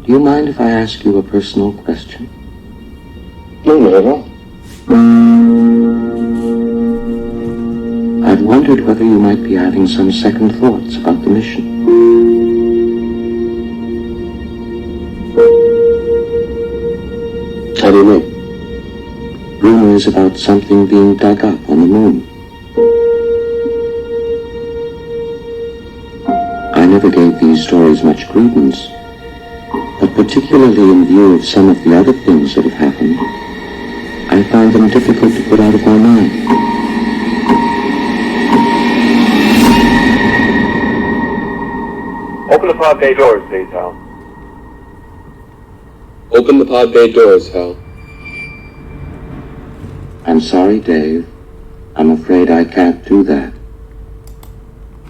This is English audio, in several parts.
Do you mind if I ask you a personal question? No. I've wondered whether you might be having some second thoughts about the mission. How do you mean? Rumors about something being dug up on the moon. I never gave these stories much credence, but particularly in view of some of the other things that have happened, I find them difficult to put out of my mind. Open the pod bay doors, please, Hal. Open the pod bay doors, Hal. I'm sorry, Dave. I'm afraid I can't do that.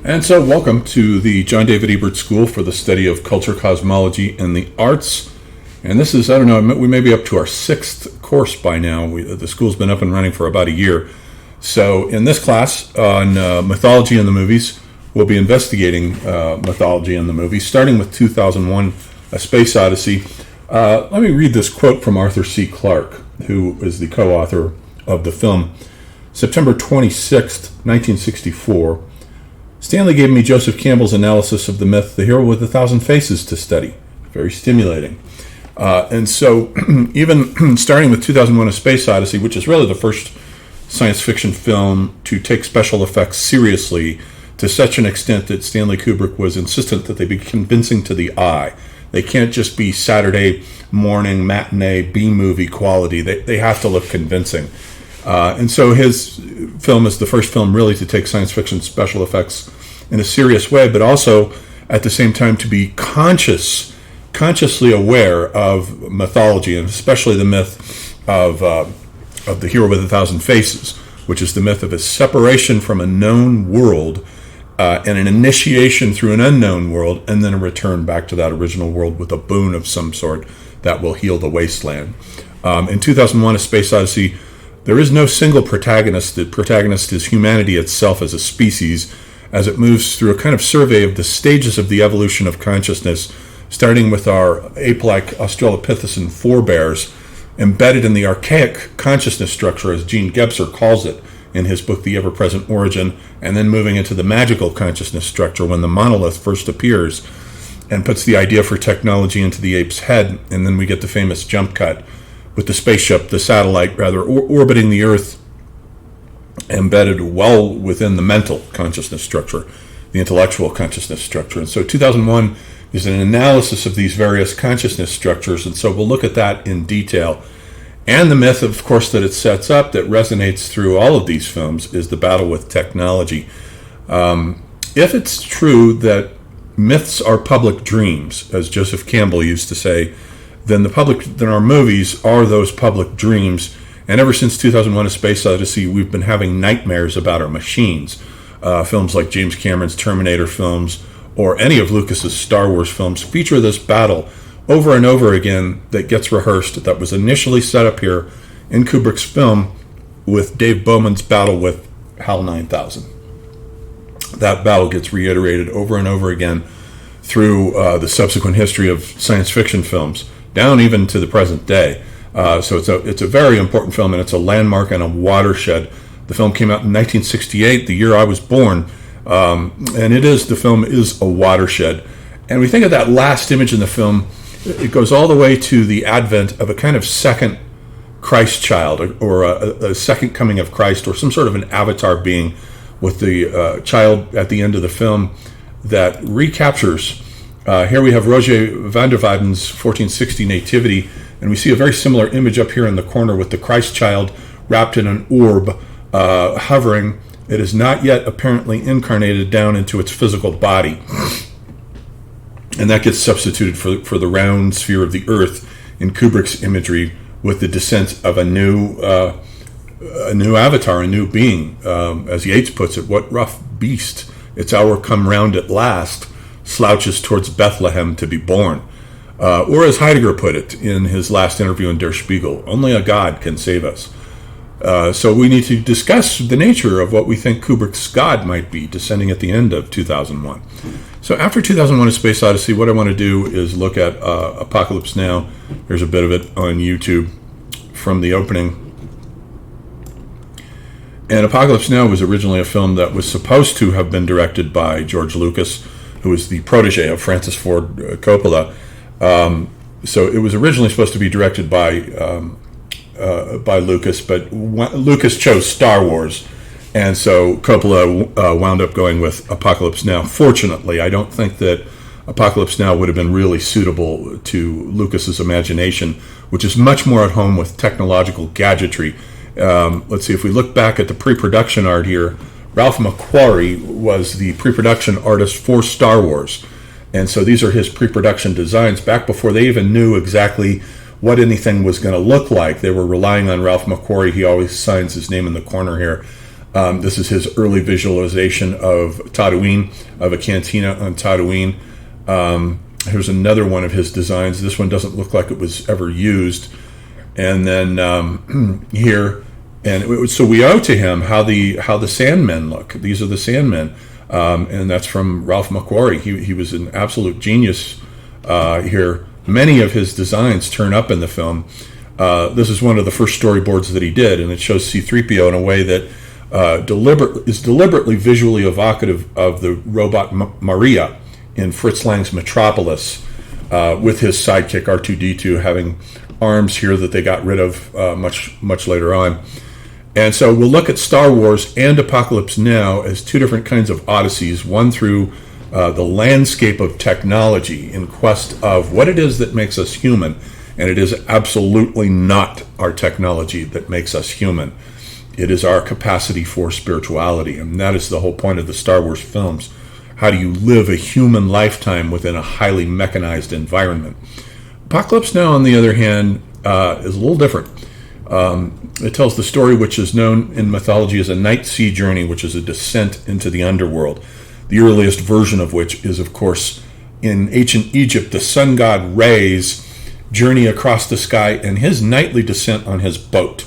And so, welcome to the John David Ebert School for the Study of Culture, Cosmology, and the Arts. And this is, I don't know, we may be up to our 6th course by now. The school's been up and running for about a year. So, in this class on mythology and the movies, we'll be investigating mythology and the movies, starting with 2001, A Space Odyssey. Let me read this quote from Arthur C. Clarke, who is the co-author of the film. September 26th, 1964. Stanley gave me Joseph Campbell's analysis of the myth, The Hero with a Thousand Faces, to study. Very stimulating. And so, even starting with 2001, A Space Odyssey, which is really the first science fiction film to take special effects seriously to such an extent that Stanley Kubrick was insistent that they be convincing to the eye. They can't just be Saturday morning matinee B-movie quality. They have to look convincing. And so his film is the first film really to take science fiction special effects in a serious way, but also at the same time to be consciously aware of mythology, and especially the myth of the Hero with a Thousand Faces, which is the myth of a separation from a known world and an initiation through an unknown world, and then a return back to that original world with a boon of some sort that will heal the wasteland. In 2001, A Space Odyssey, there is no single protagonist. The protagonist is humanity itself as a species, as it moves through a kind of survey of the stages of the evolution of consciousness, starting with our ape-like Australopithecine forebears, embedded in the archaic consciousness structure, as Gene Gebser calls it in his book, The Ever-Present Origin, and then moving into the magical consciousness structure when the monolith first appears and puts the idea for technology into the ape's head, and then we get the famous jump cut with the spaceship, the satellite rather, orbiting the Earth, embedded well within the mental consciousness structure, the intellectual consciousness structure. And so 2001 is an analysis of these various consciousness structures, and so we'll look at that in detail. And the myth, of course, that it sets up, that resonates through all of these films, is the battle with technology. If it's true that myths are public dreams, as Joseph Campbell used to say, then our movies are those public dreams. And ever since 2001: A Space Odyssey, we've been having nightmares about our machines. Films like James Cameron's Terminator films or any of Lucas's Star Wars films feature this battle over and over again that gets rehearsed, that was initially set up here in Kubrick's film with Dave Bowman's battle with HAL 9000. That battle gets reiterated over and over again through the subsequent history of science fiction films, down even to the present day. So it's a very important film, and it's a landmark and a watershed. The film came out in 1968, the year I was born, and the film is a watershed. And we think of that last image in the film, it goes all the way to the advent of a kind of second Christ child, or a second coming of Christ, or some sort of an avatar being with the child at the end of the film that recaptures. Here we have Roger van der Weyden's 1460 Nativity, and we see a very similar image up here in the corner with the Christ child wrapped in an orb, hovering. It is not yet apparently incarnated down into its physical body. And that gets substituted for the round sphere of the earth in Kubrick's imagery with the descent of a new avatar, a new being. As Yeats puts it, what rough beast, its hour come round at last, slouches towards Bethlehem to be born. Or as Heidegger put it in his last interview in Der Spiegel, only a God can save us. So we need to discuss the nature of what we think Kubrick's God might be, descending at the end of 2001. So after 2001: A Space Odyssey, what I want to do is look at Apocalypse Now. There's a bit of it on YouTube from the opening. And Apocalypse Now was originally a film that was supposed to have been directed by George Lucas, who was the protege of Francis Ford Coppola. So it was originally supposed to be directed by Lucas, but Lucas chose Star Wars, and so Coppola wound up going with Apocalypse Now. Fortunately, I don't think that Apocalypse Now would have been really suitable to Lucas's imagination, which is much more at home with technological gadgetry. Let's see, if we look back at the pre-production art here, Ralph McQuarrie was the pre-production artist for Star Wars. And so these are his pre-production designs back before they even knew exactly what anything was going to look like. They were relying on Ralph McQuarrie. He always signs his name in the corner here. This is his early visualization of Tatooine, of a cantina on Tatooine. Here's another one of his designs. This one doesn't look like it was ever used. And then here, and so we owe to him how the Sandmen look. These are the Sandmen, and that's from Ralph McQuarrie. He was an absolute genius here. Many of his designs turn up in the film. This is one of the first storyboards that he did, and it shows C-3PO in a way that is deliberately visually evocative of the robot Maria in Fritz Lang's Metropolis, with his sidekick R2-D2 having arms here that they got rid of much later on. And so we'll look at Star Wars and Apocalypse Now as two different kinds of odysseys, one through the landscape of technology in quest of what it is that makes us human, and it is absolutely not our technology that makes us human. It is our capacity for spirituality, and that is the whole point of the Star Wars films. How do you live a human lifetime within a highly mechanized environment? Apocalypse Now, on the other hand, is a little different. It tells the story which is known in mythology as a night sea journey, which is a descent into the underworld. The earliest version of which is, of course, in ancient Egypt, the sun god Re's journey across the sky and his nightly descent on his boat.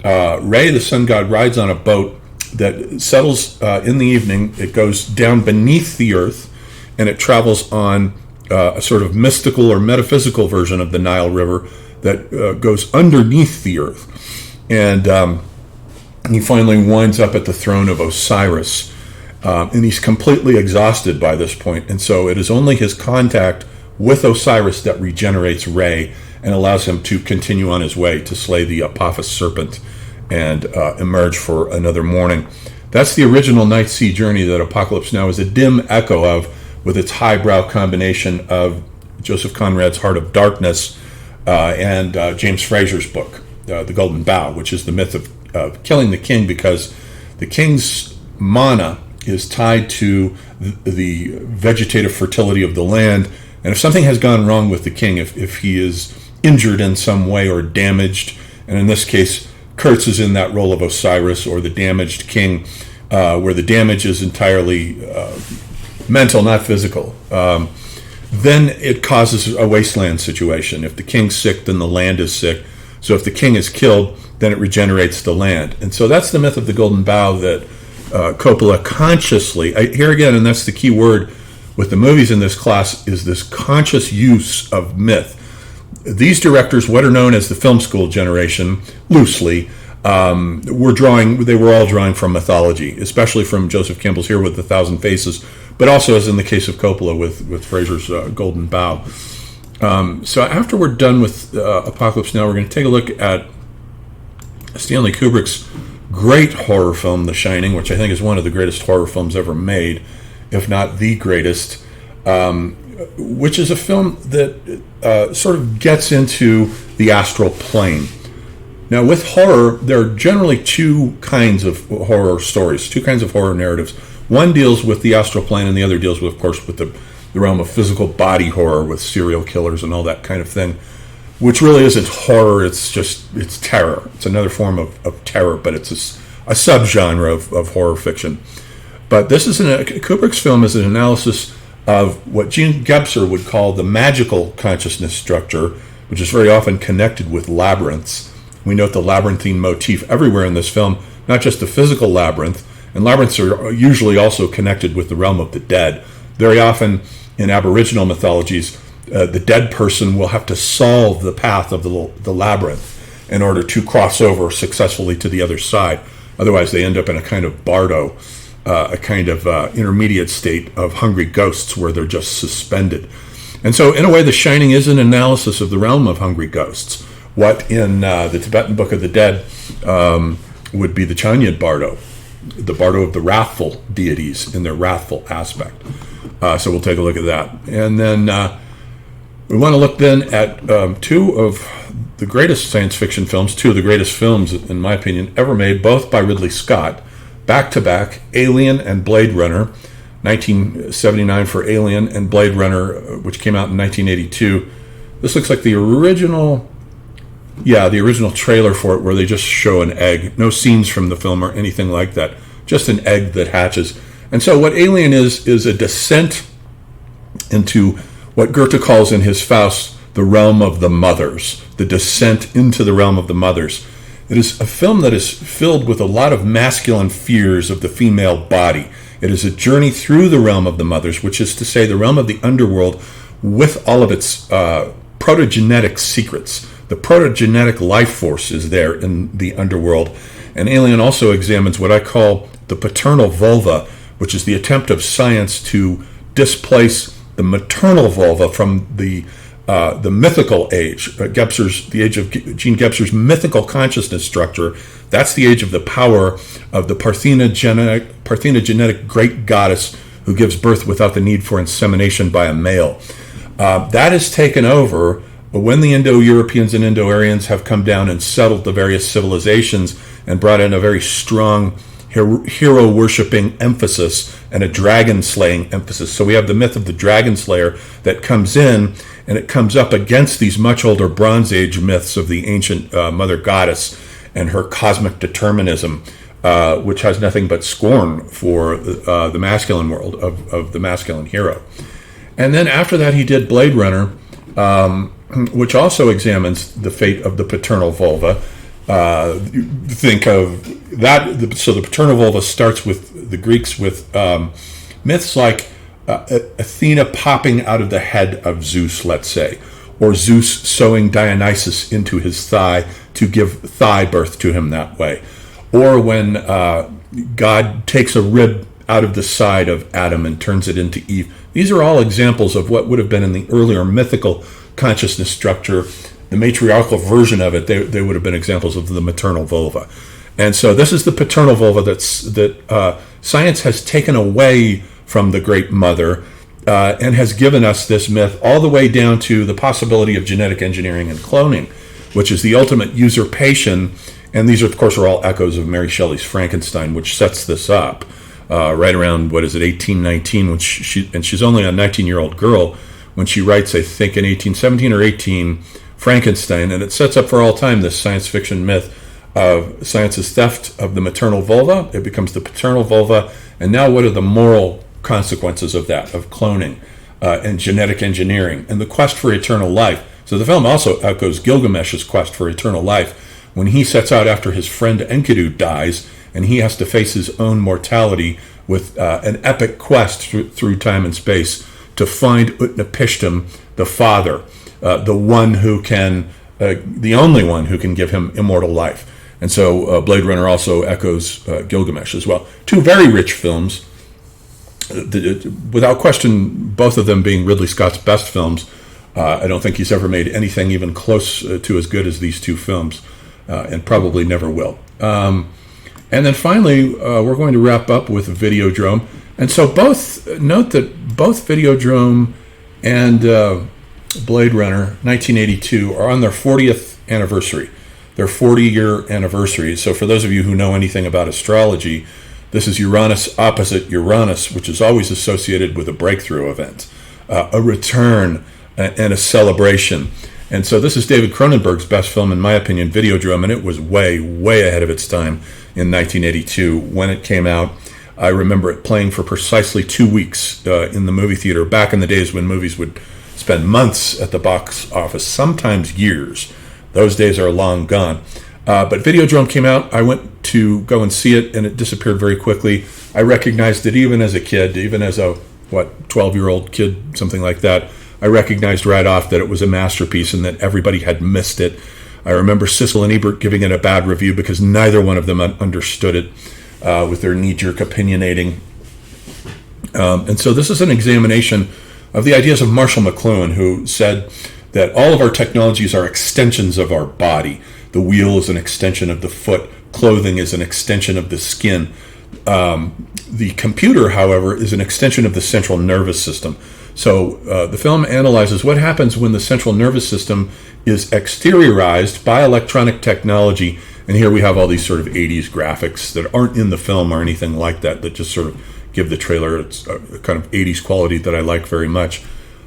Re, the sun god, rides on a boat that settles in the evening. It goes down beneath the earth, and it travels on a sort of mystical or metaphysical version of the Nile River that goes underneath the earth. And he finally winds up at the throne of Osiris. And he's completely exhausted by this point. And so it is only his contact with Osiris that regenerates Re and allows him to continue on his way to slay the Apophis serpent and emerge for another morning. That's the original night sea journey that Apocalypse Now is a dim echo of, with its highbrow combination of Joseph Conrad's Heart of Darkness and James Fraser's book, The Golden Bough, which is the myth of killing the king because the king's mana is tied to the vegetative fertility of the land. And if something has gone wrong with the king, if he is injured in some way or damaged, and in this case, Kurtz is in that role of Osiris or the damaged king, where the damage is entirely mental, not physical, then it causes a wasteland situation. If the king's sick, then the land is sick. So if the king is killed, then it regenerates the land. And so that's the myth of the Golden Bough that Coppola consciously, here again, and that's the key word with the movies in this class, is this conscious use of myth. These directors, what are known as the film school generation, loosely, they were all drawing from mythology, especially from Joseph Campbell's Here with 1,000 Faces, but also as in the case of Coppola with Fraser's Golden Bough. So after we're done with Apocalypse Now, we're going to take a look at Stanley Kubrick's great horror film, The Shining, which I think is one of the greatest horror films ever made, if not the greatest, which is a film that sort of gets into the astral plane. Now, with horror, there are generally two kinds of horror stories, two kinds of horror narratives. One deals with the astral plane, and the other deals, with, of course, with the realm of physical body horror with serial killers and all that kind of thing, which really isn't horror, it's terror. It's another form of terror, but it's a subgenre of horror fiction. But this is Kubrick's film is an analysis of what Gene Gebser would call the magical consciousness structure, which is very often connected with labyrinths. We note the labyrinthine motif everywhere in this film, not just the physical labyrinth, and labyrinths are usually also connected with the realm of the dead. Very often in Aboriginal mythologies, the dead person will have to solve the path of the labyrinth in order to cross over successfully to the other side. Otherwise, they end up in a kind of bardo, a kind of intermediate state of hungry ghosts where they're just suspended. And so, in a way, The Shining is an analysis of the realm of hungry ghosts. What in the Tibetan Book of the Dead would be the Chanyad bardo, the bardo of the wrathful deities in their wrathful aspect. So we'll take a look at that. And then we want to look then at two of the greatest science fiction films, two of the greatest films, in my opinion, ever made, both by Ridley Scott, back-to-back, Alien and Blade Runner, 1979 for Alien, and Blade Runner, which came out in 1982. This looks like the original trailer for it, where they just show an egg. No scenes from the film or anything like that. Just an egg that hatches. And so what Alien is a descent into what Goethe calls in his Faust the realm of the mothers, the descent into the realm of the mothers. It is a film that is filled with a lot of masculine fears of the female body. It is a journey through the realm of the mothers, which is to say the realm of the underworld with all of its protogenetic secrets. The protogenetic life force is there in the underworld. And Alien also examines what I call the paternal vulva, which is the attempt of science to displace the maternal vulva from the mythical age, the age of Gene Gebser's mythical consciousness structure. That's the age of the power of the parthenogenic great goddess who gives birth without the need for insemination by a male. That is taken over when the Indo-Europeans and Indo-Aryans have come down and settled the various civilizations and brought in a very strong hero-worshipping emphasis and a dragon-slaying emphasis. So we have the myth of the dragon slayer that comes in, and it comes up against these much older Bronze Age myths of the ancient mother goddess and her cosmic determinism, which has nothing but scorn for the masculine world of the masculine hero. And then after that, he did Blade Runner, which also examines the fate of the paternal vulva. Think of that. So the paternal vulva starts with the Greeks with myths like Athena popping out of the head of Zeus, let's say, or Zeus sewing Dionysus into his thigh to give thigh birth to him that way, or when God takes a rib out of the side of Adam and turns it into Eve. These are all examples of what would have been in the earlier mythical consciousness structure. The matriarchal version of it, they would have been examples of the maternal vulva. And so this is the paternal vulva that science has taken away from the great mother and has given us this myth all the way down to the possibility of genetic engineering and cloning, which is the ultimate usurpation. And these, of course, are all echoes of Mary Shelley's Frankenstein, which sets this up right around, 1819, when she's only a 19-year-old girl when she writes, I think in 1817 or 18, Frankenstein, and it sets up for all time this science fiction myth of science's theft of the maternal vulva. It becomes the paternal vulva, and now what are the moral consequences of that, of cloning and genetic engineering and the quest for eternal life? So the film also echoes Gilgamesh's quest for eternal life when he sets out after his friend Enkidu dies, and he has to face his own mortality with an epic quest through time and space to find Utnapishtim, the father, the one who can, the only one who can give him immortal life. And so Blade Runner also echoes Gilgamesh as well. Two very rich films, without question, both of them being Ridley Scott's best films. I don't think he's ever made anything even close to as good as these two films, and probably never will. And then finally, we're going to wrap up with Videodrome. And so note that both Videodrome and Blade Runner 1982 are on their 40th anniversary, their 40-year anniversary. So for those of you who know anything about astrology, this is Uranus opposite Uranus, which is always associated with a breakthrough event, a return, and a celebration. And so this is David Cronenberg's best film, in my opinion, Videodrome, and it was way, way ahead of its time in 1982 when it came out. I remember it playing for precisely 2 weeks in the movie theater, back in the days when movies would spend months at the box office, sometimes years. Those days are long gone. But Videodrome came out. I went to go and see it, and it disappeared very quickly. I recognized it even as a kid, even as a 12-year-old kid, something like that. I recognized right off that it was a masterpiece and that everybody had missed it. I remember Sissel and Ebert giving it a bad review because neither one of them understood it with their knee-jerk opinionating. And so this is an examination of the ideas of Marshall McLuhan, who said that all of our technologies are extensions of our body. The wheel is an extension of the foot. Clothing is an extension of the skin. The computer, however, is an extension of the central nervous system. So the film analyzes what happens when the central nervous system is exteriorized by electronic technology. And here we have all these sort of 80s graphics that aren't in the film or anything like that, that just sort of give the trailer its kind of 80s quality that I like very much.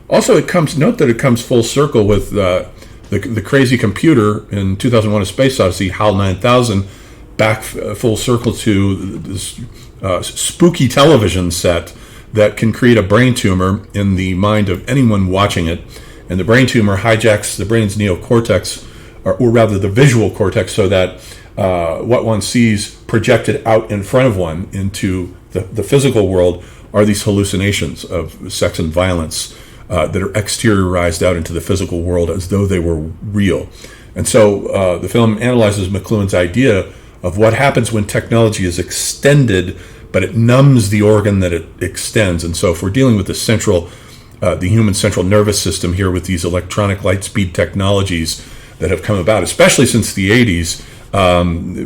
Also, note that it comes full circle with the crazy computer in 2001: A Space Odyssey, HAL 9000, back full circle to this spooky television set that can create a brain tumor in the mind of anyone watching it. And the brain tumor hijacks the brain's neocortex, or rather the visual cortex, so that what one sees projected out in front of one into the physical world are these hallucinations of sex and violence that are exteriorized out into the physical world as though they were real. And so the film analyzes McLuhan's idea of what happens when technology is extended, but it numbs the organ that it extends. And so if we're dealing with the human central nervous system here with these electronic light speed technologies that have come about, especially since the 80s,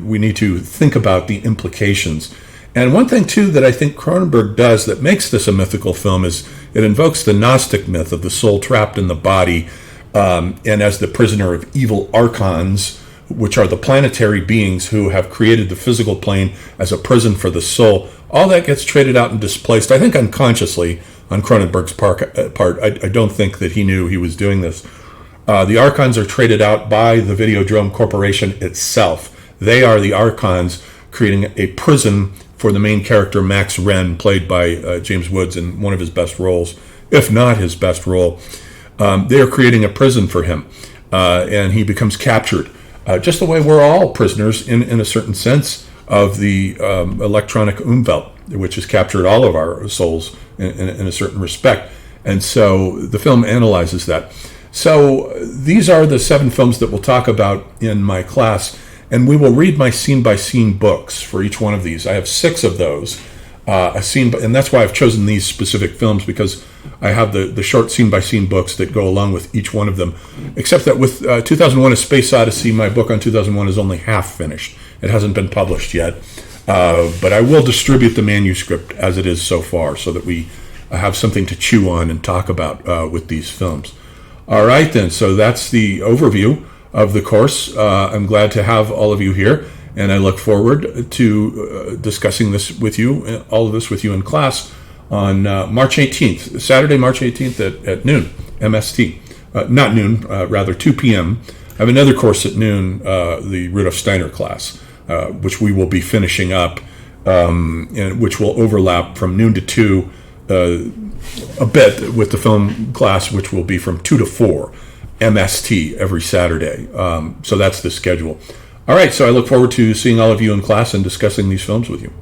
we need to think about the implications. And one thing, too, that I think Cronenberg does that makes this a mythical film is it invokes the Gnostic myth of the soul trapped in the body and as the prisoner of evil archons, which are the planetary beings who have created the physical plane as a prison for the soul. All that gets traded out and displaced, I think unconsciously, on Cronenberg's part. I don't think that he knew he was doing this. The archons are traded out by the Videodrome Corporation itself. They are the archons creating a prison for the main character, Max Wren, played by James Woods in one of his best roles, if not his best role. They are creating a prison for him, and he becomes captured. Just the way we're all prisoners in a certain sense of the electronic Umwelt, which has captured all of our souls in a certain respect. And so the film analyzes that. So these are the 7 films that we'll talk about in my class, and we will read my scene-by-scene books for each one of these. I have 6 of those, and that's why I've chosen these specific films, because I have the short scene-by-scene books that go along with each one of them, except that with 2001: A Space Odyssey, my book on 2001 is only half finished. It hasn't been published yet, but I will distribute the manuscript as it is so far so that we have something to chew on and talk about with these films. All right, then, so that's the overview of the course. I'm glad to have all of you here, and I look forward to discussing this with you, all of this with you in class on March 18th, Saturday, March 18th at noon, MST. Not noon, rather 2 p.m. I have another course at noon, the Rudolf Steiner class, which we will be finishing up, and which will overlap from noon to 2 a bit with the film class, which will be from 2 to 4, MST, every Saturday. So that's the schedule. All right, so I look forward to seeing all of you in class and discussing these films with you.